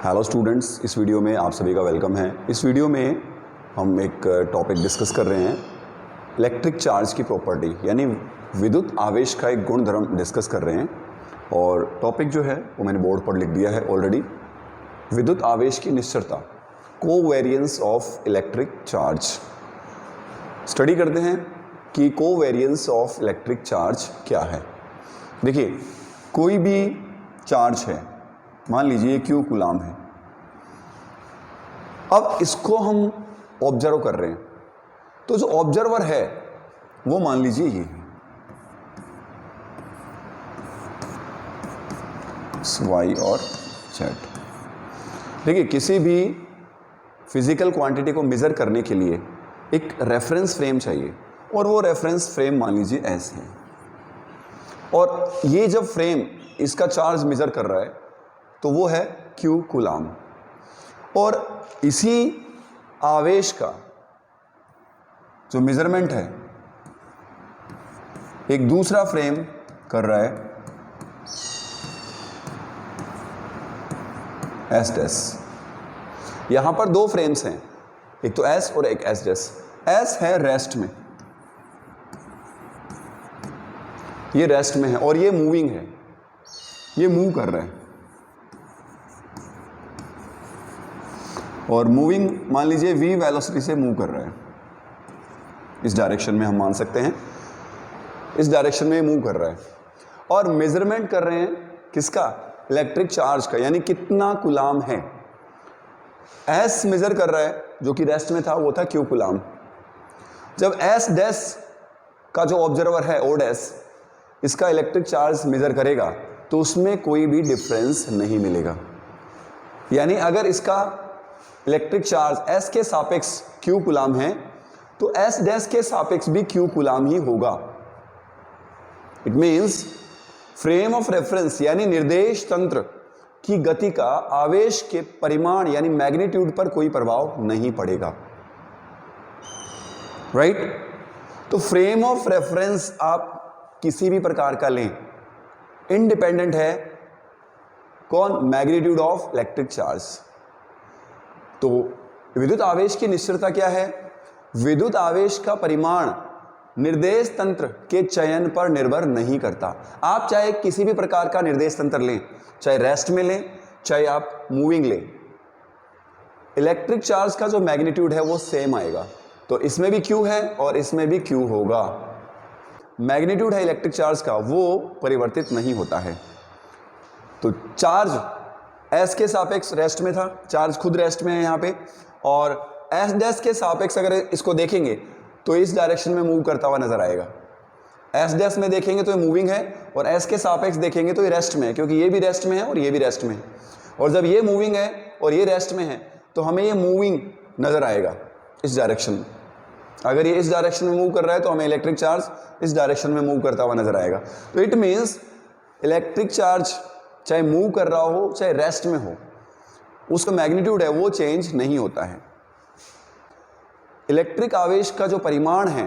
Hello students, इस video में आप सभी का वेलकम है। इस वीडियो में हम एक टॉपिक डिस्कस कर रहे हैं, इलेक्ट्रिक चार्ज की प्रॉपर्टी यानी विद्युत आवेश का एक गुणधर्म डिस्कस कर रहे हैं। और टॉपिक जो है वो मैंने बोर्ड पर लिख दिया है ऑलरेडी, विद्युत आवेश की निश्चरता, covariance of electric charge. Study करते हैं कि कोवेरियंस ऑफ इलेक्ट्रिक चार्ज क्या है। देखिए, कोई भी चार्ज है, मान लीजिए Q कूलाम है। अब इसको हम ऑब्जर्व कर रहे हैं, तो जो ऑब्जर्वर है वो मान लीजिए ये है, Y और Z। देखिए, किसी भी फिजिकल क्वांटिटी को मेजर करने के लिए एक रेफरेंस फ्रेम चाहिए, और वो रेफरेंस फ्रेम मान लीजिए S है। और ये जब फ्रेम इसका चार्ज मेजर कर रहा है तो वो है Q कूलाम। और इसी आवेश का जो मेजरमेंट है एक दूसरा फ्रेम कर रहा है S डैश। यहां पर दो फ्रेम्स हैं, एक तो S और एक S डैश। S है रेस्ट में, ये रेस्ट में है, और ये मूविंग है, ये मूव कर रहा है। और मूविंग मान लीजिए v वेलोसिटी से मूव कर रहा है, इस डायरेक्शन में हम मान सकते हैं, इस डायरेक्शन में मूव कर रहा है। और मेजरमेंट कर रहे हैं किसका? इलेक्ट्रिक चार्ज का, यानी कितना कूलाम है। S मेजर कर रहा है, जो कि रेस्ट में था, वो था Q कूलाम। जब S डैश का जो ऑब्जर्वर है O डैश इसका इलेक्ट्रिक चार्ज मेजर करेगा तो उसमें कोई भी डिफरेंस नहीं मिलेगा। यानी अगर इसका इलेक्ट्रिक चार्ज S के सापेक्ष Q कूलाम है तो S डैश के सापेक्ष भी Q कूलाम ही होगा। It means frame of reference यानी निर्देश तंत्र की गति का आवेश के परिमाण यानी मैग्नीट्यूड पर कोई प्रभाव नहीं पड़ेगा। राइट? तो फ्रेम ऑफ रेफरेंस आप किसी भी प्रकार का लें, इंडिपेंडेंट है कौन? Magnitude of electric charge. तो विद्युत आवेश की निश्चरता क्या है? विद्युत आवेश का परिमाण निर्देश तंत्र के चयन पर निर्भर नहीं करता। आप चाहे किसी भी प्रकार का निर्देश तंत्र लें, चाहे रेस्ट में लें, चाहे आप मूविंग लें, इलेक्ट्रिक चार्ज का जो मैग्नीट्यूड है वो सेम आएगा। तो इसमें भी Q है और इसमें भी Q होगा। मैग्नीट्यूड है इलेक्ट्रिक चार्ज का, वो परिवर्तित नहीं होता है। तो चार्ज S के सापेक्ष रेस्ट में था, चार्ज खुद रेस्ट में है यहाँ पे, और S डैश के सापेक्ष अगर इसको देखेंगे तो इस डायरेक्शन में मूव करता हुआ नजर आएगा। S डैश में देखेंगे तो ये मूविंग है, और S के सापेक्ष देखेंगे तो ये रेस्ट में है, क्योंकि ये भी रेस्ट में है और ये भी रेस्ट में है। और जब ये मूविंग है और ये रेस्ट में है तो हमें ये मूविंग नजर आएगा इस डायरेक्शन में। अगर ये इस डायरेक्शन में मूव कर रहा है तो हमें इलेक्ट्रिक चार्ज इस डायरेक्शन में मूव करता हुआ नजर आएगा। तो इट मीन्स इलेक्ट्रिक चार्ज चाहे मूव कर रहा हो चाहे रेस्ट में हो, उसका मैग्नीट्यूड है वो चेंज नहीं होता है। इलेक्ट्रिक आवेश का जो परिमाण है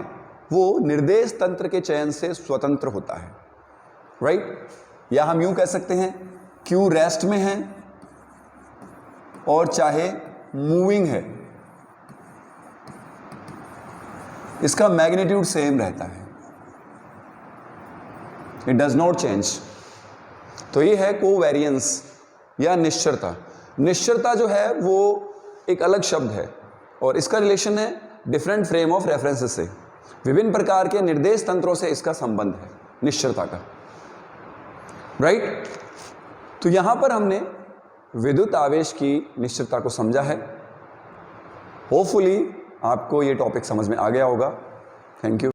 वो निर्देश तंत्र के चयन से स्वतंत्र होता है। राइट? या हम यूं कह सकते हैं Q रेस्ट में है और चाहे मूविंग है, इसका मैग्नीट्यूड सेम रहता है, इट डज नॉट चेंज। तो ये है कोवेरियंस या निश्चरता। निश्चरता जो है वो एक अलग शब्द है और इसका रिलेशन है डिफरेंट फ्रेम ऑफ रेफरेंसेस से, विभिन्न प्रकार के निर्देश तंत्रों से इसका संबंध है निश्चरता का। राइट? तो यहां पर हमने विद्युत आवेश की निश्चरता को समझा है। होपफुली आपको ये टॉपिक समझ में आ गया होगा। Thank you.